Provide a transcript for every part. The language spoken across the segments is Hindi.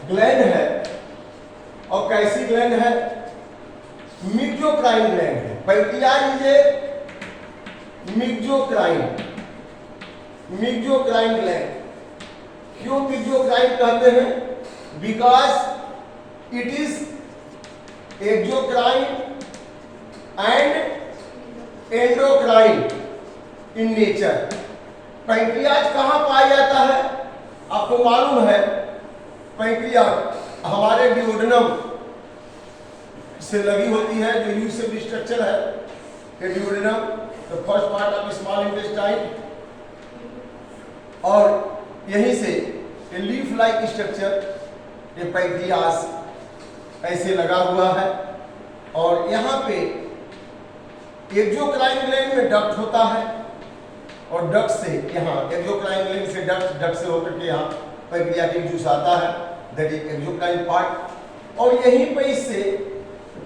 ग्लैंड है और कैसी ग्लैंड है? मिक्सोक्राइन ग्लैंड है। Pancreas is a mixocrine gland. क्यों मिक्सोक्राइन कहते हैं? Because it is exocrine and endocrine in nature. Pancreas कहाँ पाया जाता है? आपको मालूम है पैंक्रियाज हमारे डिओडेनम से लगी होती है, जो यू शेप स्ट्रक्चर है duodenum, the first part of small intestine, और यहीं से लीफ लाइक स्ट्रक्चर ये पैंक्रियाज ऐसे लगा हुआ है। और यहाँ पे एक्सोक्राइन ग्लैंड में डक्ट होता है और डक्ट से यहाँ एक्सोक्राइन ग्लैंड से डक्ट से होकर के यहाँ पैंक्रियाटिक जूस आता है, दैट इज एक्सोक्राइन पार्ट। और यहीं पे इससे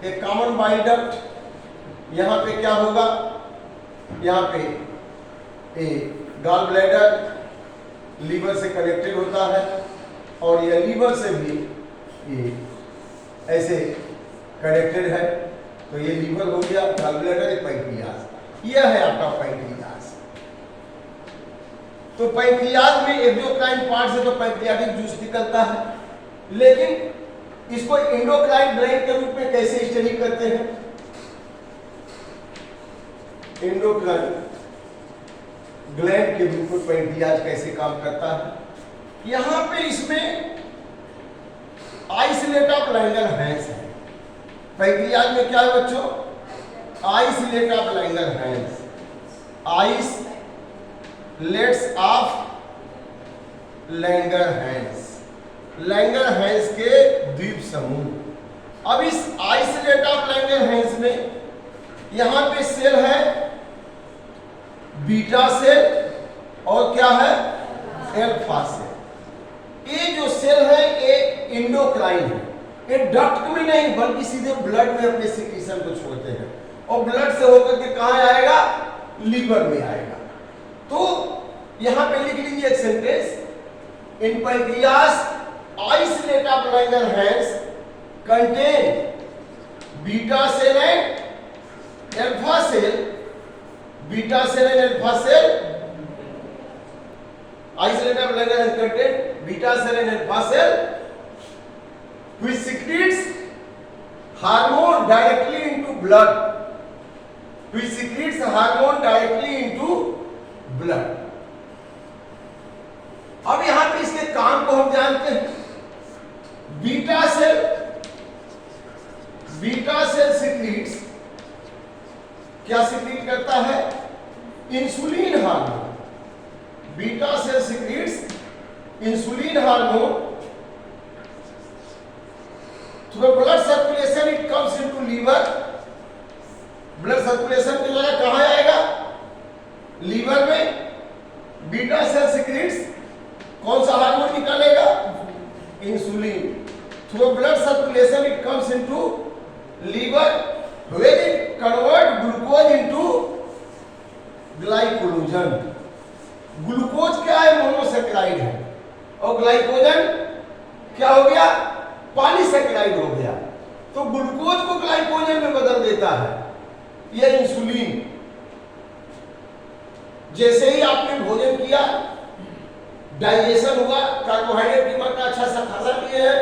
एक कॉमन बाइल डक्ट, यहाँ पे क्या होगा? यहाँ पे गॉल ब्लैडर लीवर से कनेक्टेड होता है और यह लीवर से भी ये ऐसे कनेक्टेड है। तो ये लीवर हो गया, गॉल ब्लैडर, एक पैंक्रियाज। यह है आपका पैंक्रियाज। तो पैंक्रियाज में एक्सोक्राइन पार्ट से तो पैंक्रियाटिक जूस निकलता है, लेकिन इसको एंडोक्राइन ग्लैंड के रूप में कैसे स्टडी करते हैं? एंडोक्राइन ग्लैंड के रूप में पैंक्रियाज कैसे काम करता है? यहां पे इसमें आइसोलेट ऑफ लैंगरहैंस है। पैंक्रियाज में क्या है बच्चों? Isolate of Langerhans, isolates of Langerhans, Langerhans के द्वीप समूह। अब इस आइसोलेट ऑफ लैंगरहैंस में यहां पे सेल है बीटा सेल और क्या है? Alpha cell. ये जो सेल है ये एंडोक्राइन है, ये डक्ट में नहीं बल्कि सीधे ब्लड में अपने सिक्रीशन को छोड़ते हैं और ब्लड से होकर के कहां आएगा? लीवर में आएगा। तो यहां पे लिख लीजिए एक sentence, in pancreas isolate of Langerhans contain beta cell and alpha cell, beta cell and alpha cell, isolate of Langerhans contain beta cell and alpha cell which secretes hormone directly into blood, which secretes hormone directly into blood। अब यहां पे इसके काम को हम जानते हैं। बीटा सेल सिक्रीट्स, क्या सिक्रीट करता है? Insulin hormone. Beta cell secretes insulin hormone through blood circulation, it comes into liver. Blood circulation के द्वारा कहां आएगा? लीवर में। बीटा सेल सिक्रीट्स कौन सा हार्मोन निकालेगा? Insulin. Through blood circulation it comes into liver where it convert glucose into glycogen। Glucose क्या है? मोनोसेकेराइड है, और ग्लाइकोजन क्या हो गया? पॉलीसेकेराइड हो गया। तो ग्लूकोज को ग्लाइकोजन में बदल देता है यह इंसुलिन। जैसे ही आपने भोजन किया, डाइजेशन हुआ, कार्बोहाइड्रेट की मात्रा अच्छा सा खासा लिए है,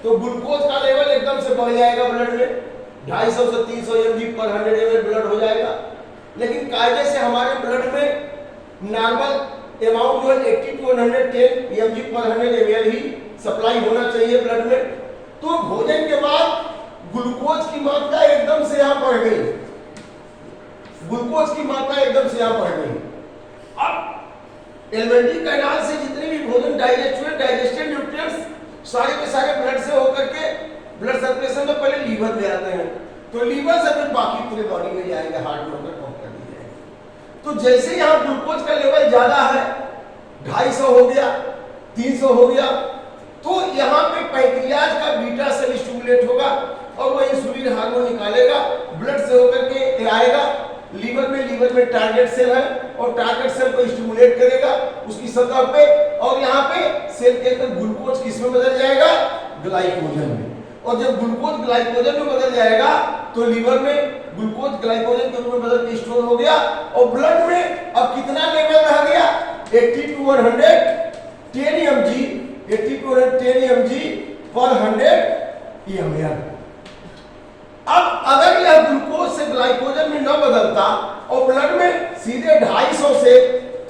तो ग्लूकोज का लेवल एकदम से बढ़ जाएगा ब्लड में, 250 से 300 mg पर 100 ml ब्लड हो जाएगा। लेकिन कायदे से हमारे ब्लड में नॉर्मल अमाउंट जो है 80 to 110 mg पर 100 ml ही सप्लाई होना चाहिए ब्लड में। तो भोजन के बाद ग्लूकोज की मात्रा एकदम से यहाँ बढ़ गई, ग्लूकोज की मात्रा एकदम से यहाँ बढ़ गई। अब एलिमेंट्री कैनाल से जितने भी भोजन डाइजेस्ट हुए, डाइजेस्टेड न्यूट्रिएंट्स सारे के सारे ब्लड से होकर के ब्लड सर्कुलेशन में पहले लीवर में आते हैं, तो लीवर से फिर बाकी पूरे बॉडी में जाएंगे, हार्ट में होकर पंप कर दिए जाएंगे। तो जैसे यहाँ ग्लूकोज का लेवल ज्यादा है, 250 हो गया, 300 हो गया, तो यहाँ पे पैंक्रियाज का बीटा सेल स्टिमुलेट होगा और वो इंसुलिन हार्मोन निकालेगा, ब्लड से होकर के आएगा लीवर में टारगेट सेल है और टारगेट सेल को स्टिमुलेट करेगा उसकी सतह पे, और यहाँ पे सेल के अंदर ग्लूकोज किस में बदल जाएगा? ग्लाइकोजन में। और जब ग्लूकोज ग्लाइकोजन में बदल जाएगा तो लीवर में ग्लूकोज ग्लाइकोजन के रूप में बदल के स्टोर हो गया और ब्लड में अब कितना लेवल रह गया 80 to 110 mg 80 to 110 mg पर 100 ml। अब अगर यह ग्लूकोज से ग्लाइकोजन में न बदलता और ब्लड में सीधे 250 से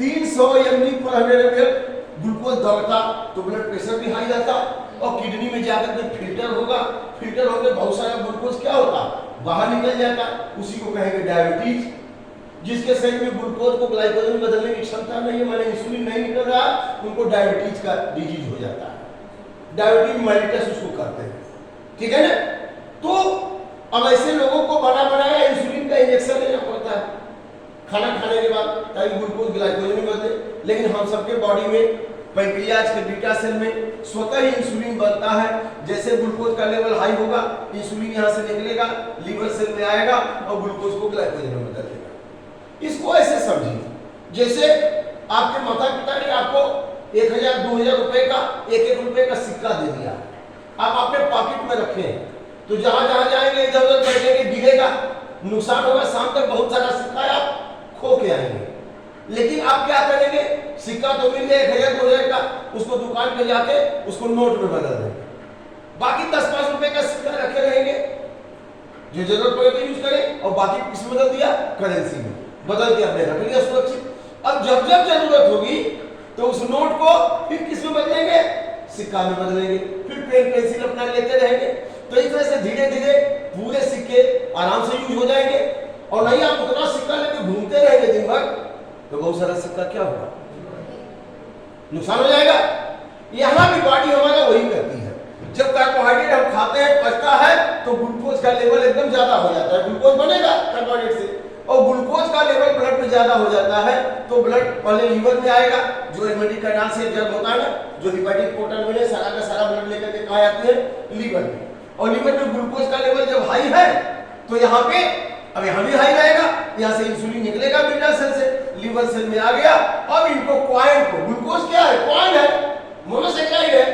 300 mg पर 100 ml ग्लूकोज दौड़ता तो ब्लड प्रेशर भी हाई रहता और किडनी में जाकर के फिल्टर होगा, फिल्टर होकर बहुत सारा ग्लूकोज क्या होता बाहर निकल जाता, उसी को कहेंगे डायबिटीज। जिसके शरीर में ग्लूकोज को ग्लाइकोजन में बदलने की क्षमता नहीं है, माने इंसुलिन नहीं निकल रहा, उनको डायबिटीज का डिजीज हो जाता है, डायबिटीज मेलिटस उसको कहते हैं, ठीक है ना। तो अब ऐसे लोगों को बना बनाया इंसुलिन का इंजेक्शन लेना पड़ता है खाना खाने के बाद ताकि ग्लूकोज ग्लाइकोजन में बदले। लेकिन हम सबके बॉडी में पैंक्रियाज के बीटा सेल में स्वतः ही इंसुलिन बनता है। जैसे ग्लूकोज का लेवल हाई होगा इंसुलिन यहाँ से निकलेगा, लीवर सेल में आएगा और ग्लूकोज को ग्लाइकोजन में बदल देगा। इसको ऐसे समझिए जैसे आपके माता पिता ने आपको 1000-2000 रुपए का 1-1 रुपए का सिक्का दे दिया, आप अपने पॉकेट में रखे तो जहां जहां जाएंगे इधर उधर बैठेंगे गिरेगा, नुकसान होगा, शाम तक बहुत सारा सिक्का आप खो के आएंगे। लेकिन आप क्या करेंगे, सिक्का तो मिल गया 1000-2000 का, उसको दुकान पे जाके उसको नोट में बदल देंगे, बाकी 10-5 रुपए का सिक्का रखे रहेंगे, जो जरूरत पड़े तो यूज करें और बाकी किस में बदल दिया करेंसी में बदल के अपने रख लिया सुरक्षित। अब जब जब जरूरत होगी तो उस नोट को फिर किस में बदलेंगे, सिक्का में बदलेंगे, फिर पेन पेंसिल अपना लेते रहेंगे। तो इस तरह से धीरे धीरे पूरे सिक्के आराम से यूज हो जाएंगे। और नहीं आप उतना सिक्का लेके घूमते रहेंगे दिन भर तो बहुत सारा सिक्का क्या होगा, नुकसान हो जाएगा। यहाँ भी बॉडी हमारा वही करती है, जब कार्बोहाइड्रेट हम खाते हैं पचता है तो ग्लूकोज का लेवल एकदम ज्यादा हो जाता है, ग्लूकोज बनेगा कार्बोहाइड्रेट से और ग्लूकोज का लेवल ब्लड में ज्यादा हो जाता है तो ब्लड पहले लीवर में आएगा, जो हेपेटिक कैनाल से जब होता है ना, जो हेपेटिक पोर्टल में सारा का सारा ब्लड लेकर के कहाँ आते हैं लीवर में, और लीवर में ग्लूकोज का लेवल जब हाई है तो यहाँ पे अब यहाँ भी हाई रहेगा, यहाँ से इंसुलिन निकलेगा बीटा सेल से, लीवर सेल में आ गया। अब इनको क्वाइन को, ग्लूकोज क्या है क्वाइन है, मोनोसेक्राइड है,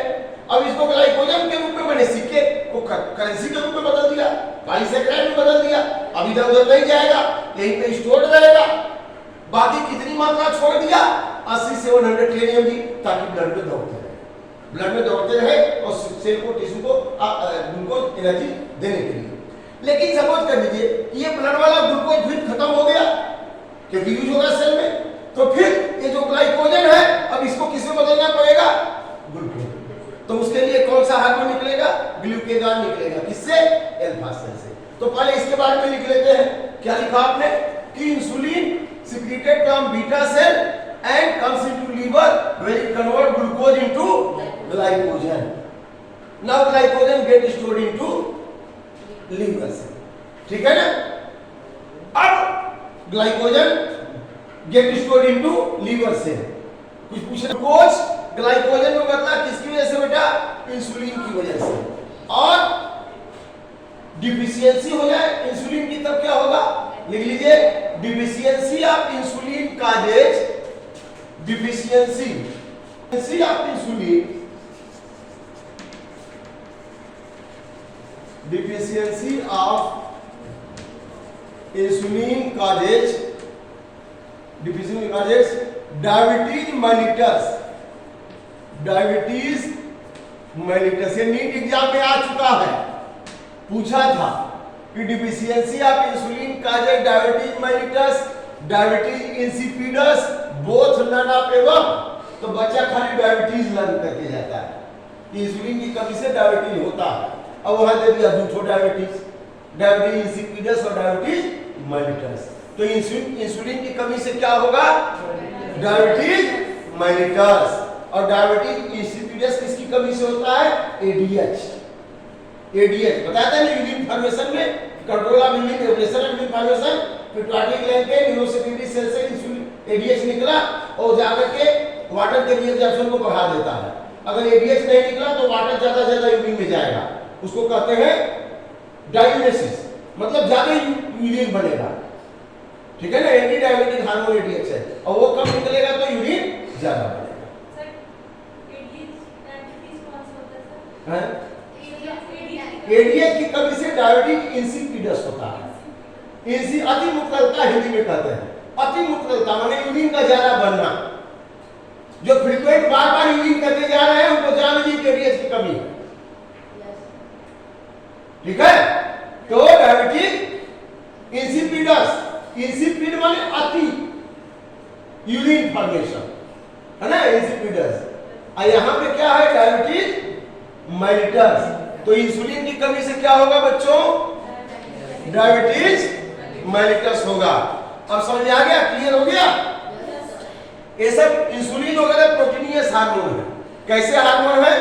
अब इसको ग्लाइकोजन के रूप में मैंने सिक्के को करेंसी के रूप में बदल दिया, पॉलीसेक्राइड में बदल दिया। अब इधर उधर नहीं जाएगा, यहीं पे स्टोर रहेगा। बाकी कितनी मात्रा छोड़ दिया 80 से 110 mg, ताकि ब्लड में दौड़ते रहे, ब्लड में दौड़ते रहे और सेल को टिश्यू को ग्लूकोज एनर्जी देने के लिए। लेकिन सपोज कर लीजिए कि ये ब्लड वाला ग्लूकोज फिर खत्म हो गया क्योंकि यूज होगा सेल में, तो फिर ये जो ग्लाइकोजन है अब इसको किस में बदलना पड़ेगा, ग्लूकोज। तो उसके लिए कौन सा हार्मोन निकलेगा, ग्लूकेगान निकलेगा, किससे, अल्फा सेल से। तो पहले इसके बारे में लिख लेते हैं, क्या लिखा आपने कि insulin secreted from beta cell and comes into liver where it convert glucose into glycogen. Now glycogen get stored into liver cell, ठीक है ना। अब glycogen get stored into liver cell, कुछ पूछना, ग्लूकोज ग्लाइकोजन में बदला किसकी वजह से बेटा, इंसुलिन की वजह से। और डिफिशियंसी हो जाए इंसुलिन की तब क्या होगा, लिख लीजिए deficiency of insulin causes, deficiency of insulin, deficiency of insulin causes, deficiency causes diabetes mellitus, diabetes mellitus. ये नीट एग्जाम में आ चुका है, पूछा था कि deficiency of insulin causes diabetes mellitus, diabetes insipidus, both none of them. तो बच्चा खाली डायबिटीज लर्न करके जाता है कि इंसुलिन की कमी से डायबिटीज होता है, अब वहां दे दिया दूसरो डायबिटीज, डायबिटीज इंसिपिडस और डायबिटीज मेलिटस। तो इंसुलिन की कमी से क्या होगा, डायबिटीज मेलिटस। और डायबिटीज इंसिपिडस किसकी कमी से होता है, एडीएच। एडीएच बताते हैं यूरिन फॉर्मेशन में, control of urine regulation and urine formation, pituitary gland के न्यूरोसेक्रेटरी सेल से इंसुलिन एडीएच निकला और जाकर के वाटर के रीअब्जॉर्प्शन को बढ़ा देता है। अगर एडीएच नहीं निकला तो वाटर ज्यादा ज्यादा यूरिन में जाएगा, उसको कहते हैं डाययूरेसिस, मतलब ज्यादा यूरिन बनेगा, ठीक है ना। एंटी डायबिटिक हार्मोन एडीएच है और वो कम निकलेगा तो यूरिन ज्यादा बनेगा। एडीएच की कमी से डायबिटीज इंसिपिडस होता है। अति मुतलता हिंदी में कहते हैं। अति मुतलता माने यूरिन का ज्यादा बनना। जो फ्रीक्वेंट बार बार यूरिन करते जा रहे हैं उनको जान लीजिए कि एडीएच की कमी है। ठीक है, तो डायबिटीज इंसिपिडस, इंसिपिड माने अति यूरिन फॉर्मेशन है ना, इंसिपिडस। और यहाँ पे क्या है, डायबिटीज मेलिटस। तो इंसुलिन की कमी से क्या होगा बच्चों, डायबिटीज मेलिटस होगा। अब समझ में आ गया, क्लियर हो गया? ये सब इंसुलिन वगैरह प्रोटीनियस हार्मोन है। कैसे हार्मोन है?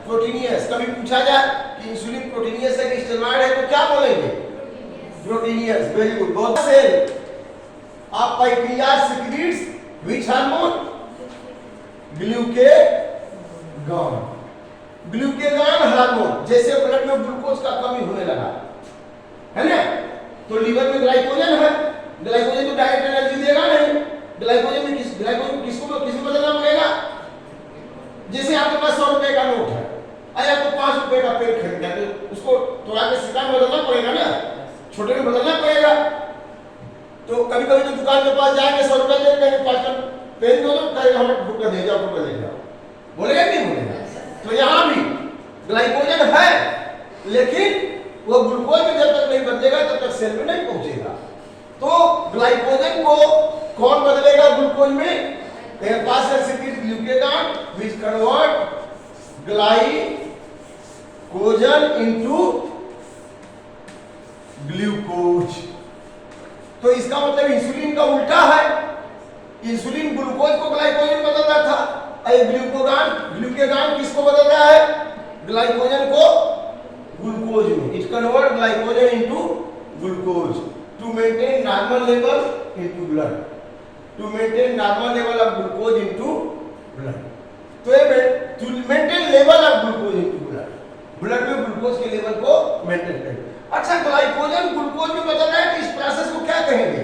प्रोटीनियस। कभी पूछा जाए कि इंसुलिन प्रोटीनियस है कि स्टेरॉइड है तो क्या बोलेंगे? प्रोटीनियस। Very good. बहुत सेल आप pancreas secretes which hormone? Glucagon. Glucagon hormone. जैसे ब्लड में ग्लूकोज का कमी होने लगा है ना, तो लीवर में ग्लाइकोजन है। ग्लाइकोजन तो डायरेक्ट एनर्जी देगा नहीं। ग्लाइकोजन में ग्लाइकोजन किसको बदलना पड़ेगा? जैसे आपके पास 100 रुपए का नोट है, अरे आपको 5 रुपए का पेन खरीदना है तो उसको थोड़ा के सिक्का में बदलना पड़ेगा ना, छोटे में बदलना पड़ेगा। तो कभी कभी तो दुकान के पास जाएंगे, 100 रुपए दे देंगे, 5 का पेन दो तो कहेगा हमें रुपया दे जाओ, रुपया दे जाओ, बोलेगा नहीं बोलेगा? तो यहाँ भी ग्लाइकोजन है, लेकिन वो ग्लूकोज में जब तक नहीं बदलेगा तब तक सेल में नहीं पहुंचेगा। तो ग्लाइकोजन को कौन बदलेगा ग्लूकोज में? Glucagon which convert glycogen into glucose. तो इसका मतलब इंसुलिन का उल्टा है। इंसुलिन ग्लूकोज को ग्लाइकोजन बदल रहा था, ग्लूकेगॉन किसको बदल रहा है? ग्लाइकोजन को ग्लूकोज में। It convert glycogen into glucose to maintain normal level into blood, to maintain normal level of glucose into blood. तो ये to maintain level of glucose into blood, blood में ग्लूकोज के लेवल को मेंटेन करें। अच्छा, ग्लाइकोजन ग्लूकोज में बदल रहा है तो इस प्रोसेस को क्या कहेंगे?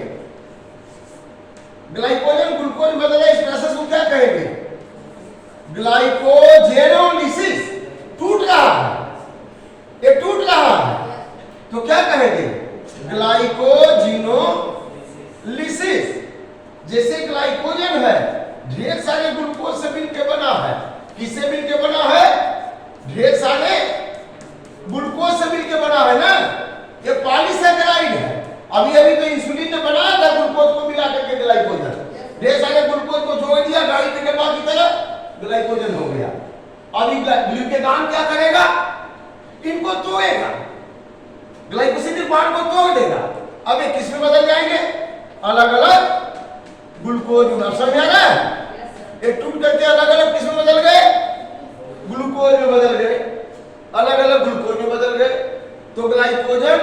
ग्लाइकोजन ग्लूकोज में बदल रहा है, इस प्रोसेस को क्या कहेंगे? ग्लाइकोजेनोलिसिस। टूट रहा है, ये टूट रहा है तो क्या कहेंगे? ग्लाइकोजिनोलिसिस। जैसे ग्लाइकोजन है ढेर सारे ग्लूकोज से मिलकर बना है। किससे मिलकर बना है? ढेर सारे ग्लूकोज से मिलकर बना है ना। ये पॉलीसैकेराइड है। अभी अभी तो इंसुलिन ने बनाया था ग्लूकोज को मिला करके ग्लाइकोजन। ढेर सारे ग्लूकोज को जोड़ दिया गाड़ी के डब्बा की तरह, ग्लाइकोजन हो गया। अभी ग्लूकेगॉन क्या करेगा? इनको तोड़ेगा, ग्लाइकोसिडिक बॉन्ड को तोड़ देगा। अब ये किस में बदल जाएंगे? अलग अलग ग्लूकोज में। समझ आ रहा है? ये टूट करके अलग अलग किस में बदल गए? ग्लूकोज में बदल गए, अलग अलग ग्लूकोज में बदल गए। तो glycogen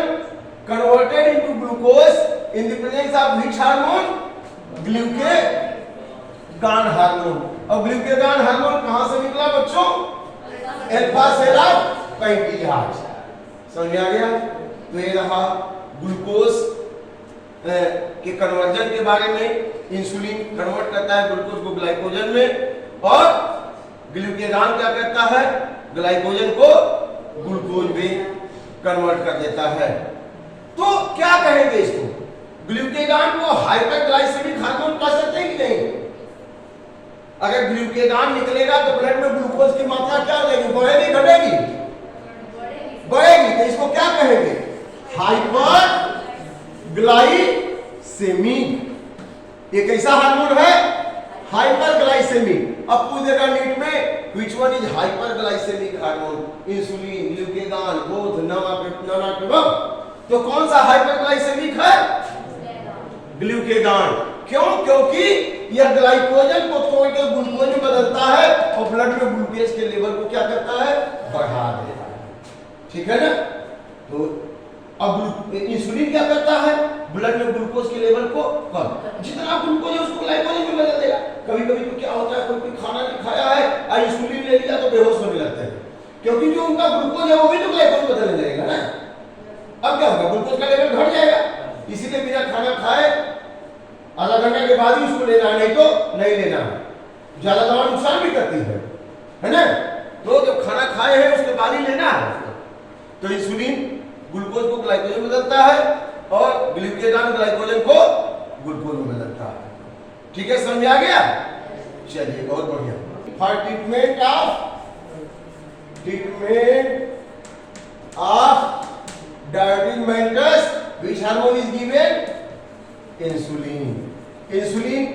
converted into glucose in the presence of which hormone? Glucagon hormone. और ग्लूकेगॉन हार्मोन कहां से निकला बच्चों? Alpha cell of pancreas. समझ में आ गया? तो ये रहा ग्लूकोज के कन्वर्जन के बारे में। इंसुलिन कन्वर्ट करता है ग्लूकोज को ग्लाइकोजन में, और ग्लूकेगॉन क्या करता है? ग्लाइकोजन को ग्लूकोज में कन्वर्ट कर देता है। तो क्या कहेंगे इसको? ग्लूकेगॉन को हाइपरग्लाइसेमिक हार्मोन कह सकते हैं कि नहीं? अगर ग्लूकेगॉन निकलेगा तो ब्लड में ग्लूकोज की मात्रा क्या हो जाएगी? बढ़ेगी घटेगी? बढ़ेगी। तो इसको क्या कहेंगे? हाइपरग्लाइसेमिक। ये कैसा हार्मोन है? हाइपरग्लाइसेमिक। अब पूछेगा नीट में which one is hyperglycaemic hormone? Insulin, glucagon, both non. तो कौन सा हाइपरग्लाइसेमिक है? ग्लूकेगॉन। क्यों? क्योंकि यह ग्लाइकोजन को तोड़ के ग्लूकोज में बदलता है और ब्लड में ग्लूकोज के लेवल को क्या करता है? बढ़ा देता है। ठीक है ना? तो अब इंसुलिन क्या करता है? ब्लड में ग्लूकोज के लेवल को कम, जितना ग्लूकोज है उसको ग्लाइकोजन में बदल देगा। कभी कभी तो क्या होता है, कोई खाना नहीं खाया है और इंसुलिन ले लिया तो बेहोश होने लगता है, क्योंकि जो उनका ग्लूकोज है वो भी तो ग्लाइकोज में बदलने लगेगा ना। अब क्या होगा? ग्लूकोज का लेवल घट जाएगा। इसीलिए बिना खाना खाए आधा घंटे के बाद ही उसको लेना है, नहीं तो नहीं लेना है। ज्यादा दवा नुकसान भी करती है ना। तो जब खाना खाए हैं उसके बाद ही लेना है। तो इंसुलिन ग्लूकोज को ग्लाइकोजन में बदलता है और ग्लूकेगॉन ग्लाइकोजन को ग्लूकोज में बदलता है। ठीक है, समझ आ गया? चलिए, बहुत बढ़िया। For treatment of diabetes mellitus which hormone is given? Insulin. Insulin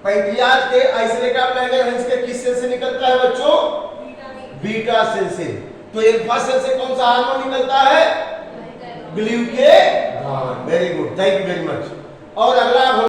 pancreas के आइसोलेट ऑफ लैंगरहैंस के किस सेल से निकलता है बच्चों? बीटा सेल से। तो अल्फा सेल से कौन सा हार्मोन निकलता है? Glucagon. Very good, thank you very much. और अगला